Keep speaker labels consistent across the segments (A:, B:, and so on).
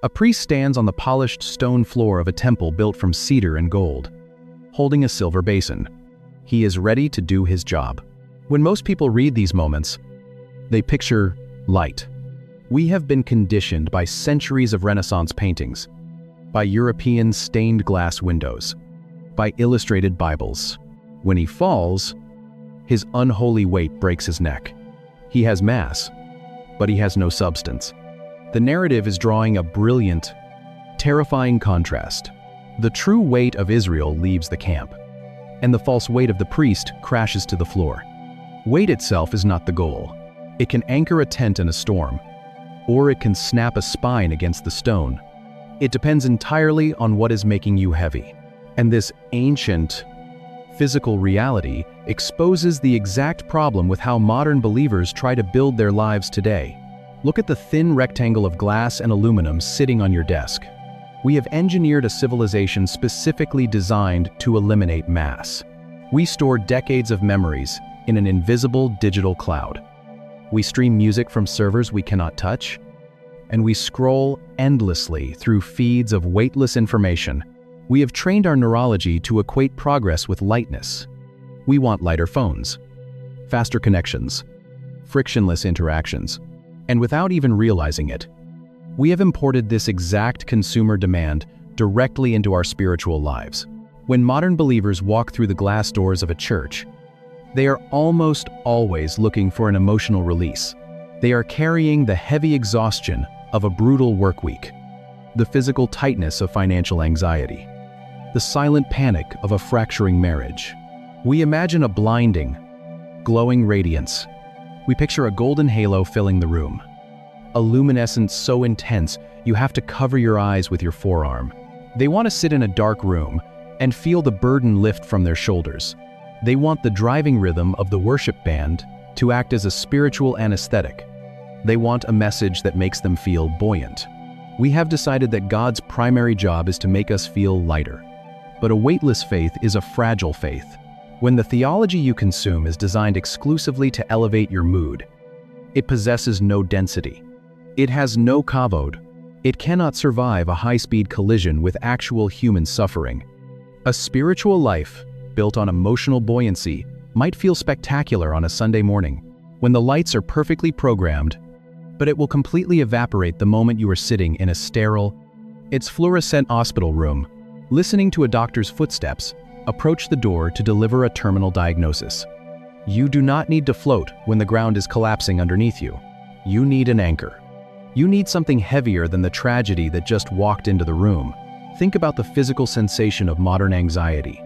A: A priest stands on the polished stone floor of a temple built from cedar and gold, holding a silver basin. He is ready to do his job. When most people read these moments, they picture light. We have been conditioned by centuries of Renaissance paintings, by European stained glass windows, by illustrated Bibles. When he falls, his unholy weight breaks his neck. He has mass, but he has no substance. The narrative is drawing a brilliant, terrifying contrast. The true weight of Israel leaves the camp, and the false weight of the priest crashes to the floor. Weight itself is not the goal. It can anchor a tent in a storm, or it can snap a spine against the stone. It depends entirely on what is making you heavy. And this ancient, physical reality exposes the exact problem with how modern believers try to build their lives today. Look at the thin rectangle of glass and aluminum sitting on your desk. We have engineered a civilization specifically designed to eliminate mass. We store decades of memories in an invisible digital cloud. We stream music from servers we cannot touch, and we scroll endlessly through feeds of weightless information. We have trained our neurology to equate progress with lightness. We want lighter phones, faster connections, frictionless interactions, and without even realizing it, we have imported this exact consumer demand directly into our spiritual lives. When modern believers walk through the glass doors of a church, they are almost always looking for an emotional release. They are carrying the heavy exhaustion of a brutal work week, the physical tightness of financial anxiety, the silent panic of a fracturing marriage. We imagine a blinding, glowing radiance. We picture a golden halo filling the room, a luminescence so intense you have to cover your eyes with your forearm. They want to sit in a dark room and feel the burden lift from their shoulders. They want the driving rhythm of the worship band to act as a spiritual anesthetic. They want a message that makes them feel buoyant. We have decided that God's primary job is to make us feel lighter. But a weightless faith is a fragile faith. When the theology you consume is designed exclusively to elevate your mood, it possesses no density. It has no kavod. It cannot survive a high-speed collision with actual human suffering. A spiritual life built on emotional buoyancy might feel spectacular on a Sunday morning, when the lights are perfectly programmed, but it will completely evaporate the moment you are sitting in a sterile, its fluorescent hospital room, listening to a doctor's footsteps approach the door to deliver a terminal diagnosis. You do not need to float when the ground is collapsing underneath you. You need an anchor. You need something heavier than the tragedy that just walked into the room. Think about the physical sensation of modern anxiety.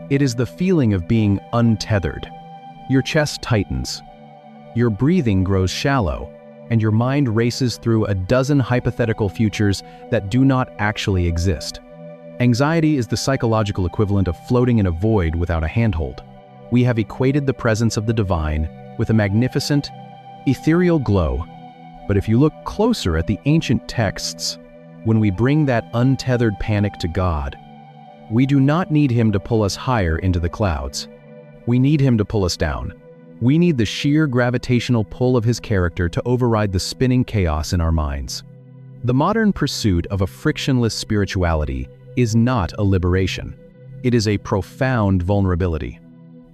A: It is the feeling of being untethered. Your chest tightens, your breathing grows shallow, and your mind races through a dozen hypothetical futures that do not actually exist. Anxiety is the psychological equivalent of floating in a void without a handhold. We have equated the presence of the divine with a magnificent, ethereal glow. But if you look closer at the ancient texts, when we bring that untethered panic to God, we do not need Him to pull us higher into the clouds. We need Him to pull us down. We need the sheer gravitational pull of His character to override the spinning chaos in our minds. The modern pursuit of a frictionless spirituality is not a liberation. It is a profound vulnerability.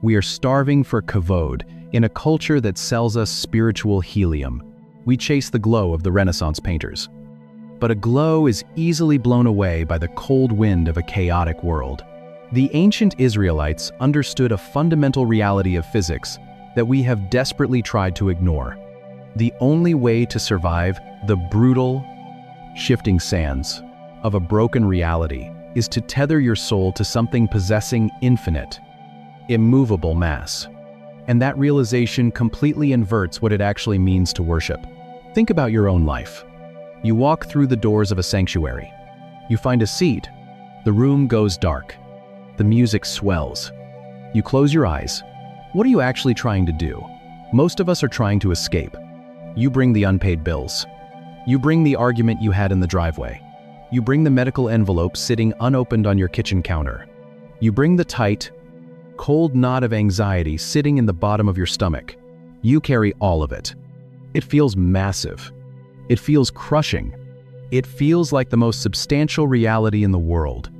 A: We are starving for Kavod in a culture that sells us spiritual helium. We chase the glow of the Renaissance painters. But a glow is easily blown away by the cold wind of a chaotic world. The ancient Israelites understood a fundamental reality of physics that we have desperately tried to ignore. The only way to survive the brutal, shifting sands of a broken reality is to tether your soul to something possessing infinite, immovable mass. And that realization completely inverts what it actually means to worship. Think about your own life. You walk through the doors of a sanctuary. You find a seat. The room goes dark. The music swells. You close your eyes. What are you actually trying to do? Most of us are trying to escape. You bring the unpaid bills. You bring the argument you had in the driveway. You bring the medical envelope sitting unopened on your kitchen counter. You bring the tight, cold knot of anxiety sitting in the bottom of your stomach. You carry all of it. It feels massive. It feels crushing. It feels like the most substantial reality in the world.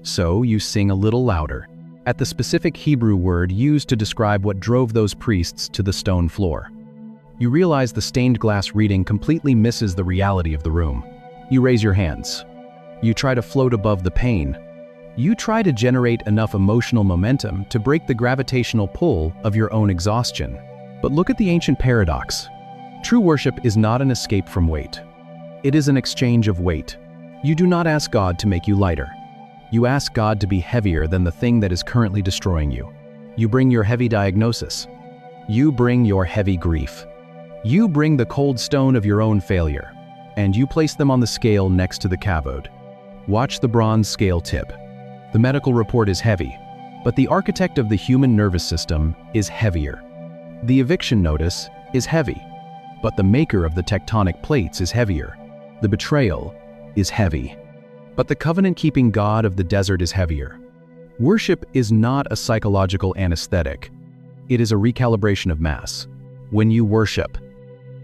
A: So you sing a little louder, at the specific Hebrew word used to describe what drove those priests to the stone floor. You realize the stained glass reading completely misses the reality of the room. You raise your hands. You try to float above the pain. You try to generate enough emotional momentum to break the gravitational pull of your own exhaustion. But look at the ancient paradox. True worship is not an escape from weight. It is an exchange of weight. You do not ask God to make you lighter. You ask God to be heavier than the thing that is currently destroying you. You bring your heavy diagnosis. You bring your heavy grief. You bring the cold stone of your own failure, and you place them on the scale next to the Kavod. Watch the bronze scale tip. The medical report is heavy, but the architect of the human nervous system is heavier. The eviction notice is heavy, but the maker of the tectonic plates is heavier. The betrayal is heavy, but the covenant-keeping God of the desert is heavier. Worship is not a psychological anesthetic. It is a recalibration of mass. When you worship,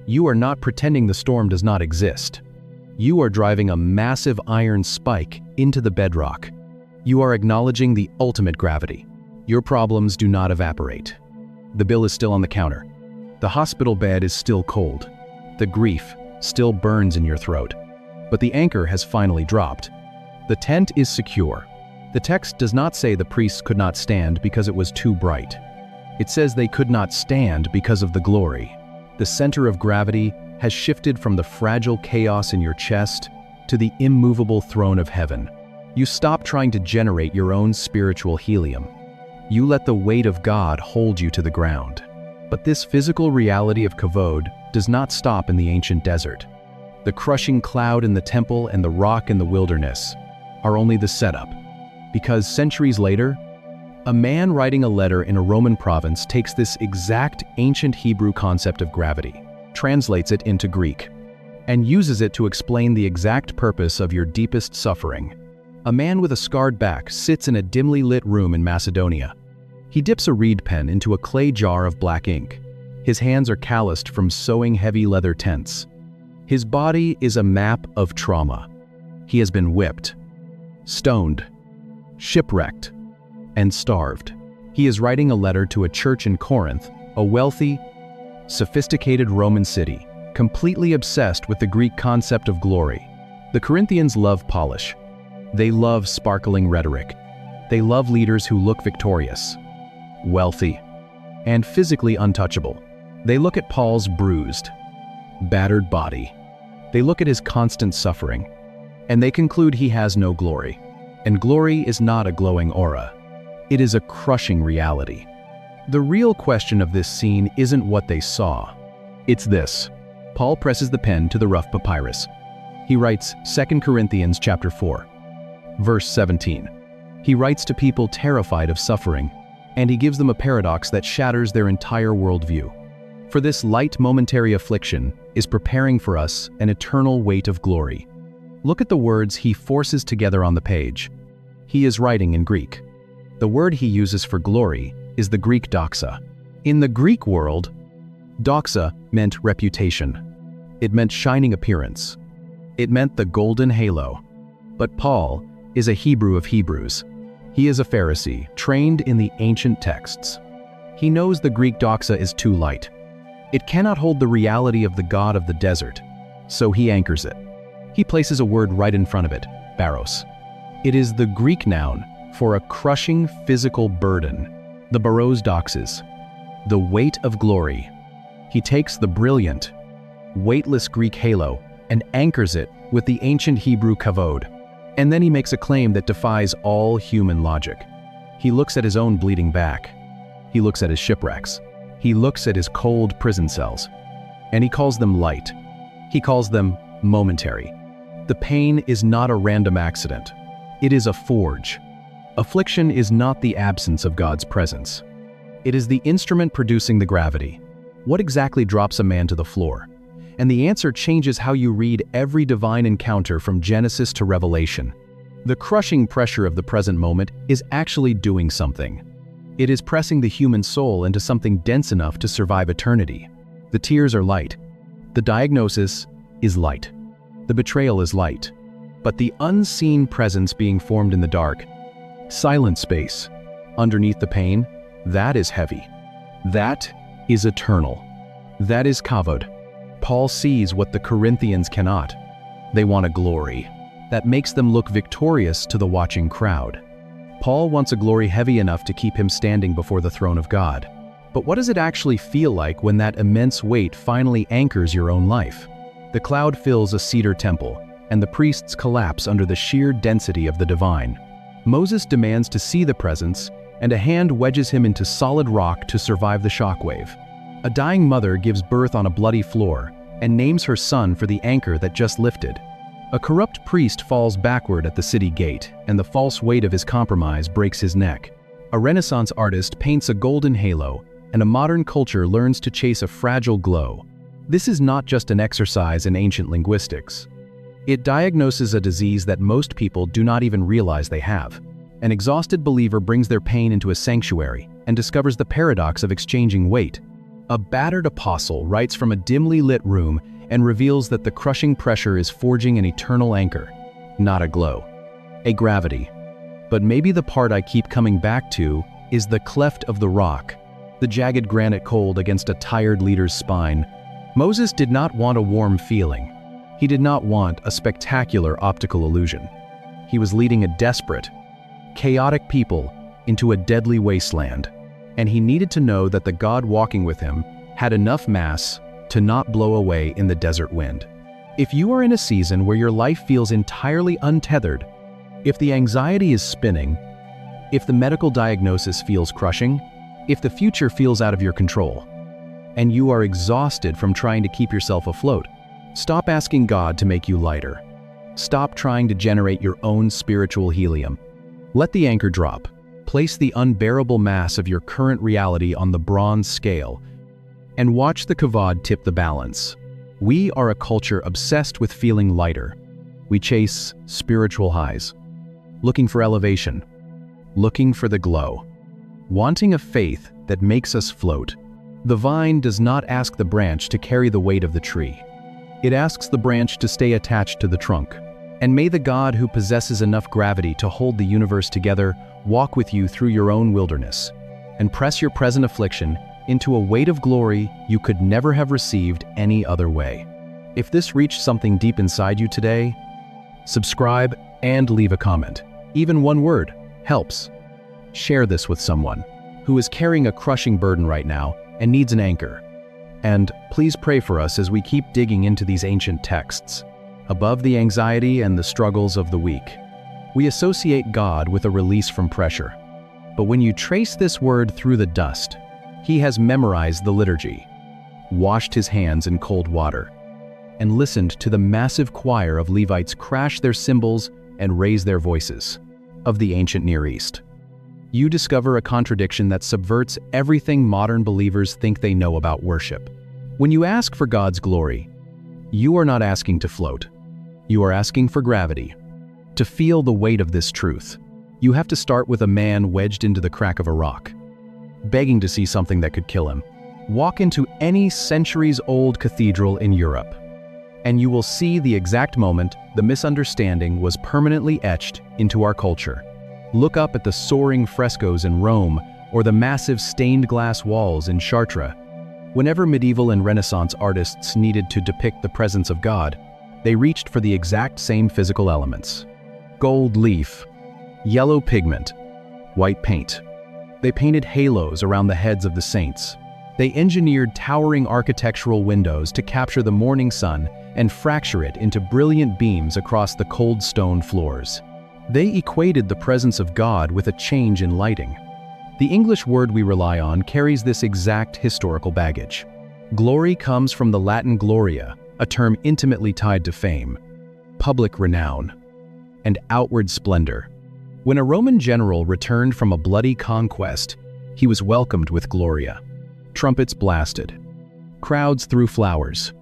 A: you are not pretending the storm does not exist. You are driving a massive iron spike into the bedrock. You are acknowledging the ultimate gravity. Your problems do not evaporate. The bill is still on the counter. The hospital bed is still cold. The grief still burns in your throat. But the anchor has finally dropped. The tent is secure. The text does not say the priests could not stand because it was too bright. It says they could not stand because of the glory. The center of gravity has shifted from the fragile chaos in your chest to the immovable throne of heaven. You stop trying to generate your own spiritual helium. You let the weight of God hold you to the ground. But this physical reality of Kavod does not stop in the ancient desert. The crushing cloud in the temple and the rock in the wilderness are only the setup. Because centuries later, a man writing a letter in a Roman province takes this exact ancient Hebrew concept of gravity, translates it into Greek, and uses it to explain the exact purpose of your deepest suffering. A man with a scarred back sits in a dimly lit room in Macedonia. He dips a reed pen into a clay jar of black ink. His hands are calloused from sewing heavy leather tents. His body is a map of trauma. He has been whipped, stoned, shipwrecked, and starved. He is writing a letter to a church in Corinth, a wealthy, sophisticated Roman city, completely obsessed with the Greek concept of glory. The Corinthians love polish. They love sparkling rhetoric. They love leaders who look victorious, wealthy, and physically untouchable. They look at Paul's bruised, battered body. They look at his constant suffering, and they conclude he has no glory. And glory is not a glowing aura. It is a crushing reality. The real question of this scene isn't what they saw. It's this. Paul presses the pen to the rough papyrus. He writes 2 Corinthians chapter 4, verse 17. He writes to people terrified of suffering, and he gives them a paradox that shatters their entire worldview. For this light momentary affliction is preparing for us an eternal weight of glory. Look at the words he forces together on the page. He is writing in Greek. The word he uses for glory is the Greek doxa. In the Greek world, doxa meant reputation. It meant shining appearance. It meant the golden halo. But Paul is a Hebrew of Hebrews. He is a Pharisee, trained in the ancient texts. He knows the Greek doxa is too light. It cannot hold the reality of the God of the desert, so he anchors it. He places a word right in front of it, baros. It is the Greek noun for a crushing physical burden, the baros doxes, the weight of glory. He takes the brilliant, weightless Greek halo and anchors it with the ancient Hebrew kavod. And then he makes a claim that defies all human logic. He looks at his own bleeding back. He looks at his shipwrecks. He looks at his cold prison cells. And he calls them light. He calls them momentary. The pain is not a random accident. It is a forge. Affliction is not the absence of God's presence. It is the instrument producing the gravity. What exactly drops a man to the floor? And the answer changes how you read every divine encounter from Genesis to Revelation. The crushing pressure of the present moment is actually doing something. It is pressing the human soul into something dense enough to survive eternity. The tears are light. The diagnosis is light. The betrayal is light. But the unseen presence being formed in the dark, silent space, underneath the pain, that is heavy. That is eternal. That is Kavod. Paul sees what the Corinthians cannot. They want a glory that makes them look victorious to the watching crowd. Paul wants a glory heavy enough to keep him standing before the throne of God. But what does it actually feel like when that immense weight finally anchors your own life? The cloud fills a cedar temple, and the priests collapse under the sheer density of the divine. Moses demands to see the presence, and a hand wedges him into solid rock to survive the shockwave. A dying mother gives birth on a bloody floor, and names her son for the anchor that just lifted. A corrupt priest falls backward at the city gate, and the false weight of his compromise breaks his neck. A Renaissance artist paints a golden halo, and a modern culture learns to chase a fragile glow. This is not just an exercise in ancient linguistics. It diagnoses a disease that most people do not even realize they have. An exhausted believer brings their pain into a sanctuary and discovers the paradox of exchanging weight. A battered apostle writes from a dimly lit room and reveals that the crushing pressure is forging an eternal anchor, not a glow, a gravity. But maybe the part I keep coming back to is the cleft of the rock, the jagged granite cold against a tired leader's spine. Moses did not want a warm feeling. He did not want a spectacular optical illusion. He was leading a desperate, chaotic people into a deadly wasteland, and he needed to know that the God walking with him had enough mass to not blow away in the desert wind. If you are in a season where your life feels entirely untethered, if the anxiety is spinning, if the medical diagnosis feels crushing, if the future feels out of your control, and you are exhausted from trying to keep yourself afloat, stop asking God to make you lighter. Stop trying to generate your own spiritual helium. Let the anchor drop. Place the unbearable mass of your current reality on the bronze scale, and watch the Kavod tip the balance. We are a culture obsessed with feeling lighter. We chase spiritual highs, looking for elevation, looking for the glow, wanting a faith that makes us float. The vine does not ask the branch to carry the weight of the tree. It asks the branch to stay attached to the trunk. And may the God who possesses enough gravity to hold the universe together walk with you through your own wilderness, and press your present affliction into a weight of glory you could never have received any other way. If this reached something deep inside you today, subscribe and leave a comment. Even one word helps. Share this with someone who is carrying a crushing burden right now and needs an anchor. And please pray for us as we keep digging into these ancient texts. Above the anxiety and the struggles of the week, we associate God with a release from pressure. But when you trace this word through the dust, he has memorized the liturgy, washed his hands in cold water, and listened to the massive choir of Levites crash their cymbals and raise their voices of the ancient Near East. You discover a contradiction that subverts everything modern believers think they know about worship. When you ask for God's glory, you are not asking to float. You are asking for gravity. To feel the weight of this truth, you have to start with a man wedged into the crack of a rock, begging to see something that could kill him. Walk into any centuries-old cathedral in Europe, and you will see the exact moment the misunderstanding was permanently etched into our culture. Look up at the soaring frescoes in Rome or the massive stained glass walls in Chartres. Whenever medieval and Renaissance artists needed to depict the presence of God, they reached for the exact same physical elements: gold leaf, yellow pigment, white paint. They painted halos around the heads of the saints. They engineered towering architectural windows to capture the morning sun and fracture it into brilliant beams across the cold stone floors. They equated the presence of God with a change in lighting. The English word we rely on carries this exact historical baggage. Glory comes from the Latin gloria, a term intimately tied to fame, public renown, and outward splendor. When a Roman general returned from a bloody conquest, he was welcomed with gloria. Trumpets blasted, crowds threw flowers,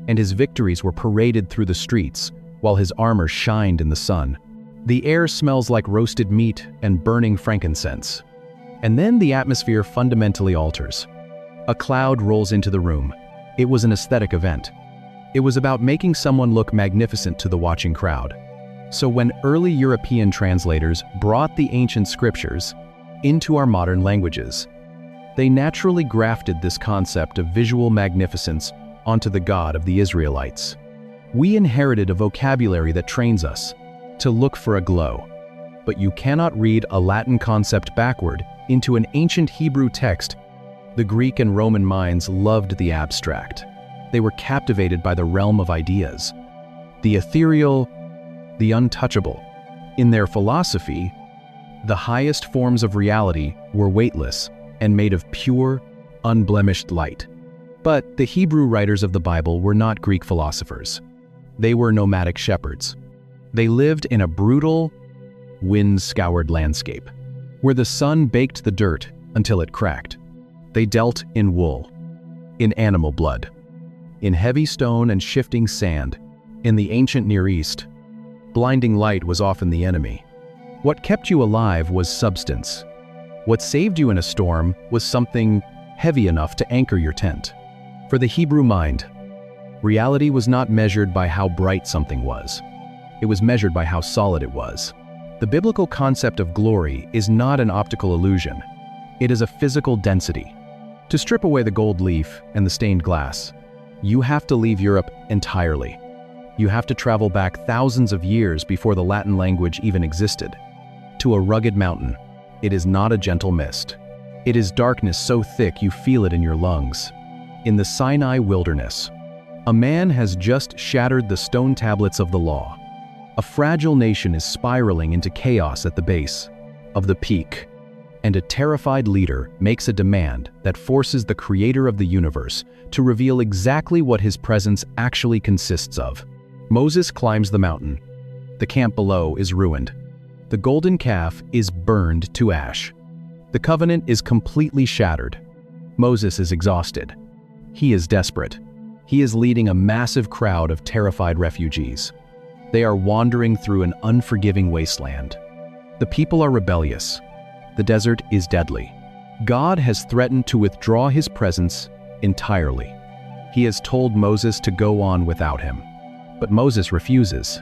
A: and his victories were paraded through the streets while his armor shined in the sun. The air smells like roasted meat and burning frankincense. And then the atmosphere fundamentally alters. A cloud rolls into the room. It was an aesthetic event. It was about making someone look magnificent to the watching crowd. So when early European translators brought the ancient scriptures into our modern languages, they naturally grafted this concept of visual magnificence onto the God of the Israelites. We inherited a vocabulary that trains us to look for a glow. But you cannot read a Latin concept backward into an ancient Hebrew text. The Greek and Roman minds loved the abstract. They were captivated by the realm of ideas, the ethereal, the untouchable. In their philosophy, the highest forms of reality were weightless and made of pure, unblemished light. But the Hebrew writers of the Bible were not Greek philosophers. They were nomadic shepherds. They lived in a brutal, wind-scoured landscape, where the sun baked the dirt until it cracked. They dealt in wool, in animal blood, in heavy stone and shifting sand. In the ancient Near East, blinding light was often the enemy. What kept you alive was substance. What saved you in a storm was something heavy enough to anchor your tent. For the Hebrew mind, reality was not measured by how bright something was. It was measured by how solid it was. The biblical concept of glory is not an optical illusion. It is a physical density. To strip away the gold leaf and the stained glass, you have to leave Europe entirely. You have to travel back thousands of years before the Latin language even existed. To a rugged mountain, it is not a gentle mist. It is darkness so thick you feel it in your lungs. In the Sinai wilderness, a man has just shattered the stone tablets of the law. A fragile nation is spiraling into chaos at the base of the peak, and a terrified leader makes a demand that forces the creator of the universe to reveal exactly what his presence actually consists of. Moses climbs the mountain. The camp below is ruined. The golden calf is burned to ash. The covenant is completely shattered. Moses is exhausted. He is desperate. He is leading a massive crowd of terrified refugees. They are wandering through an unforgiving wasteland. The people are rebellious. The desert is deadly. God has threatened to withdraw his presence entirely. He has told Moses to go on without him. But Moses refuses.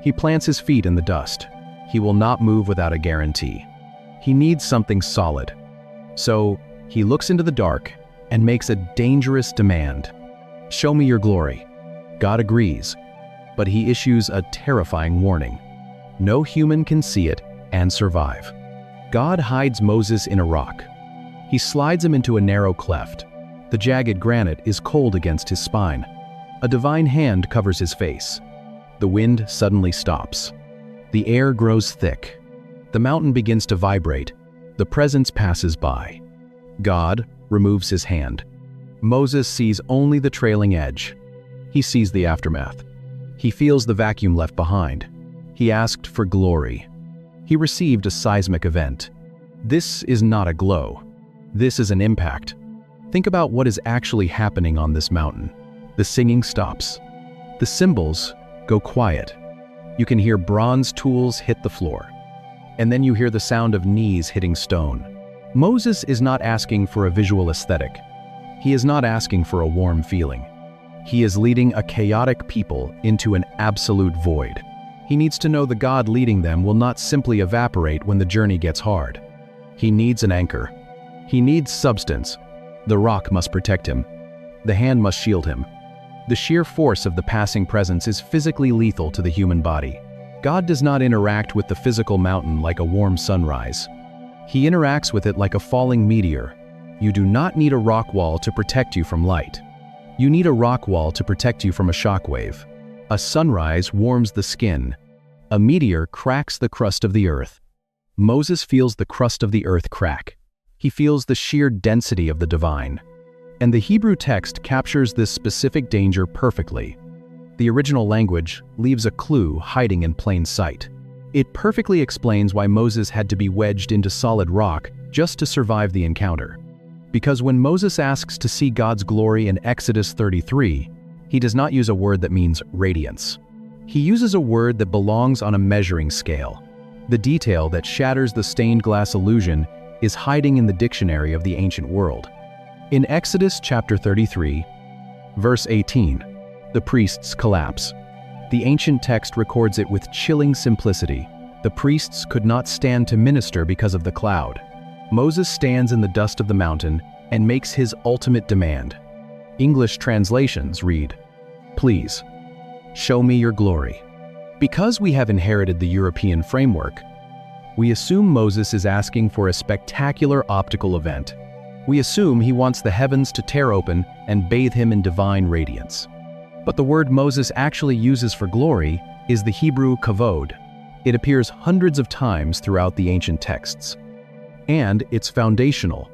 A: He plants his feet in the dust. He will not move without a guarantee. He needs something solid. So he looks into the dark and makes a dangerous demand. "Show me your glory." God agrees, but he issues a terrifying warning. No human can see it and survive. God hides Moses in a rock. He slides him into a narrow cleft. The jagged granite is cold against his spine. A divine hand covers his face. The wind suddenly stops. The air grows thick. The mountain begins to vibrate. The presence passes by. God removes his hand. Moses sees only the trailing edge. He sees the aftermath. He feels the vacuum left behind. He asked for glory. He received a seismic event. This is not a glow. This is an impact. Think about what is actually happening on this mountain. The singing stops. The cymbals go quiet. You can hear bronze tools hit the floor. And then you hear the sound of knees hitting stone. Moses is not asking for a visual aesthetic. He is not asking for a warm feeling. He is leading a chaotic people into an absolute void. He needs to know the God leading them will not simply evaporate when the journey gets hard. He needs an anchor. He needs substance. The rock must protect him. The hand must shield him. The sheer force of the passing presence is physically lethal to the human body. God does not interact with the physical mountain like a warm sunrise. He interacts with it like a falling meteor. You do not need a rock wall to protect you from light. You need a rock wall to protect you from a shockwave. A sunrise warms the skin. A meteor cracks the crust of the earth. Moses feels the crust of the earth crack. He feels the sheer density of the divine. And the Hebrew text captures this specific danger perfectly. The original language leaves a clue hiding in plain sight. It perfectly explains why Moses had to be wedged into solid rock just to survive the encounter. Because when Moses asks to see God's glory in Exodus 33, he does not use a word that means radiance. He uses a word that belongs on a measuring scale. The detail that shatters the stained glass illusion is hiding in the dictionary of the ancient world. In Exodus chapter 33, verse 18, The priests collapse. The ancient text records it with chilling simplicity. The priests could not stand to minister because of the cloud. Moses stands in the dust of the mountain and makes his ultimate demand. English translations read, "Please, show me your glory." Because we have inherited the European framework, we assume Moses is asking for a spectacular optical event. We assume he wants the heavens to tear open and bathe him in divine radiance. But the word Moses actually uses for glory is the Hebrew Kavod. It appears hundreds of times throughout the ancient texts. And it's foundational.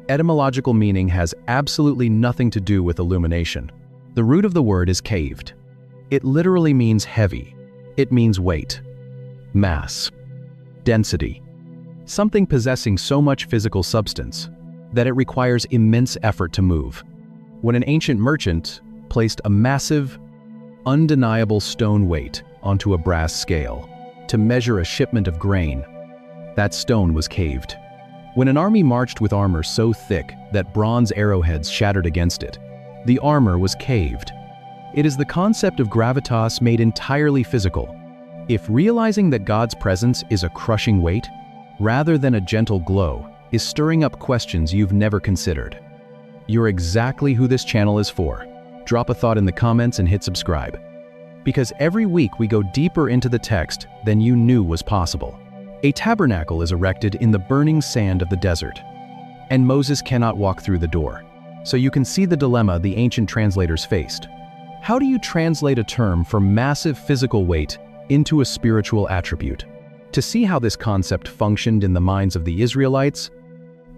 A: Etymological meaning has absolutely nothing to do with illumination. The root of the word is caved. It literally means heavy. It means weight, mass, density, something possessing so much physical substance that it requires immense effort to move. When an ancient merchant placed a massive, undeniable stone weight onto a brass scale to measure a shipment of grain, that stone was caved. When an army marched with armor so thick that bronze arrowheads shattered against it, the armor was caved. It is the concept of gravitas made entirely physical. If realizing that God's presence is a crushing weight, rather than a gentle glow, is stirring up questions you've never considered, you're exactly who this channel is for. Drop a thought in the comments and hit subscribe. Because every week we go deeper into the text than you knew was possible. A tabernacle is erected in the burning sand of the desert, and Moses cannot walk through the door. So you can see the dilemma the ancient translators faced. How do you translate a term for massive physical weight into a spiritual attribute? To see how this concept functioned in the minds of the Israelites,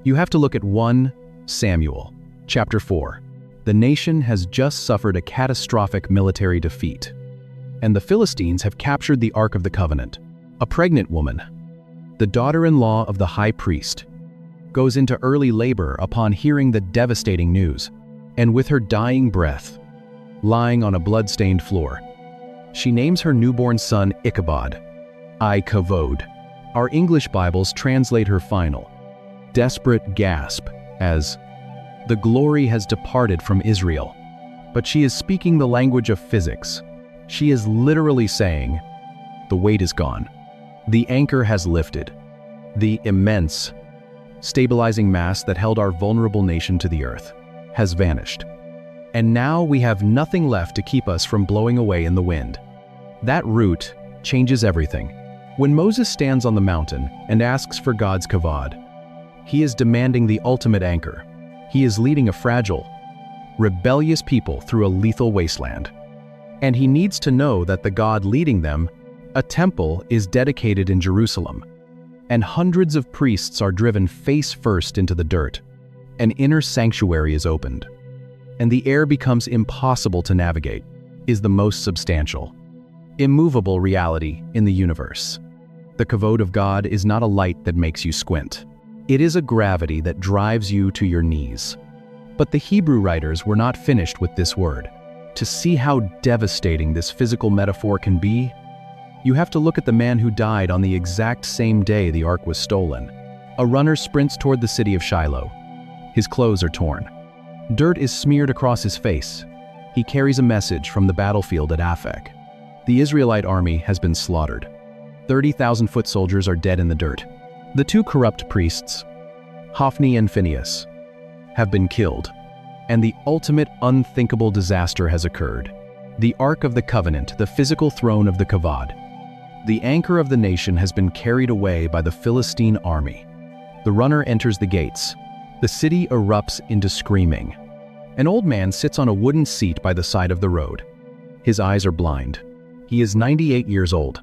A: you have to look at 1 Samuel, chapter 4. The nation has just suffered a catastrophic military defeat, and the Philistines have captured the Ark of the Covenant. A pregnant woman, the daughter-in-law of the high priest, goes into early labor upon hearing the devastating news, and with her dying breath, lying on a blood-stained floor, she names her newborn son Ichabod, Kavod. Our English Bibles translate her final, desperate gasp as, "The glory has departed from Israel." But she is speaking the language of physics. She is literally saying, the weight is gone. The anchor has lifted. The immense, stabilizing mass that held our vulnerable nation to the earth has vanished. And now we have nothing left to keep us from blowing away in the wind. That root changes everything. When Moses stands on the mountain and asks for God's kavod, he is demanding the ultimate anchor. He is leading a fragile, rebellious people through a lethal wasteland. And he needs to know that the God leading them, a temple, is dedicated in Jerusalem. And hundreds of priests are driven face first into the dirt. An inner sanctuary is opened, and the air becomes impossible to navigate, is the most substantial, immovable reality in the universe. The kavod of God is not a light that makes you squint. It is a gravity that drives you to your knees. But the Hebrew writers were not finished with this word. To see how devastating this physical metaphor can be, you have to look at the man who died on the exact same day the ark was stolen. A runner sprints toward the city of Shiloh. His clothes are torn. Dirt is smeared across his face. He carries a message from the battlefield at Aphek. The Israelite army has been slaughtered. 30,000 foot soldiers are dead in the dirt. The 2 corrupt priests, Hophni and Phinehas, have been killed, and the ultimate unthinkable disaster has occurred. The Ark of the Covenant, the physical throne of the Kavod, the anchor of the nation, has been carried away by the Philistine army. The runner enters the gates. The city erupts into screaming. An old man sits on a wooden seat by the side of the road. His eyes are blind. He is 98 years old.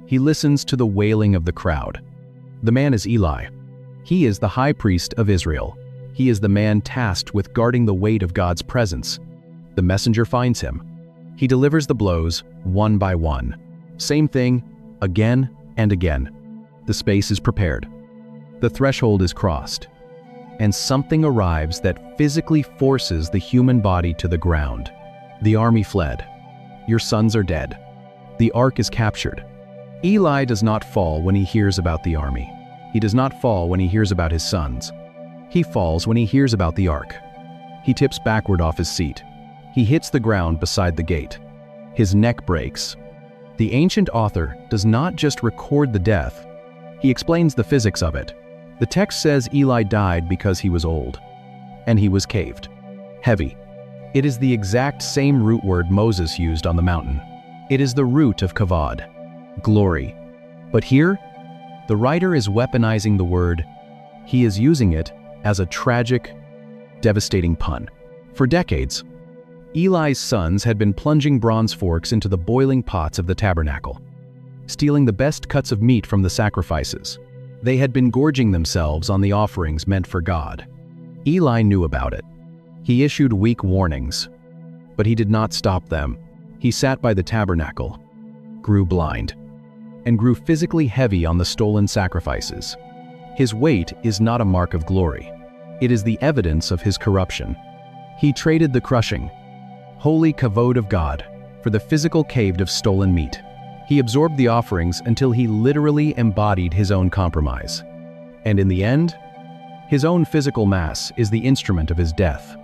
A: He listens to the wailing of the crowd. The man is Eli. He is the high priest of Israel. He is the man tasked with guarding the weight of God's presence. The messenger finds him. He delivers the blows one by one. Same thing, again and again. The space is prepared. The threshold is crossed. And something arrives that physically forces the human body to the ground. The army fled. Your sons are dead. The ark is captured. Eli does not fall when he hears about the army. He does not fall when he hears about his sons. He falls when he hears about the ark. He tips backward off his seat. He hits the ground beside the gate. His neck breaks. The ancient author does not just record the death, he explains the physics of it. The text says Eli died because he was old, and he was caved. Heavy. It is the exact same root word Moses used on the mountain. It is the root of Kavod, glory. But here, the writer is weaponizing the word. He is using it as a tragic, devastating pun. For decades, Eli's sons had been plunging bronze forks into the boiling pots of the tabernacle, stealing the best cuts of meat from the sacrifices. They had been gorging themselves on the offerings meant for God. Eli knew about it. He issued weak warnings, but he did not stop them. He sat by the tabernacle, grew blind, and grew physically heavy on the stolen sacrifices. His weight is not a mark of glory. It is the evidence of his corruption. He traded the crushing, holy kavod of God for the physical caved of stolen meat. He absorbed the offerings until he literally embodied his own compromise. And in the end, his own physical mass is the instrument of his death.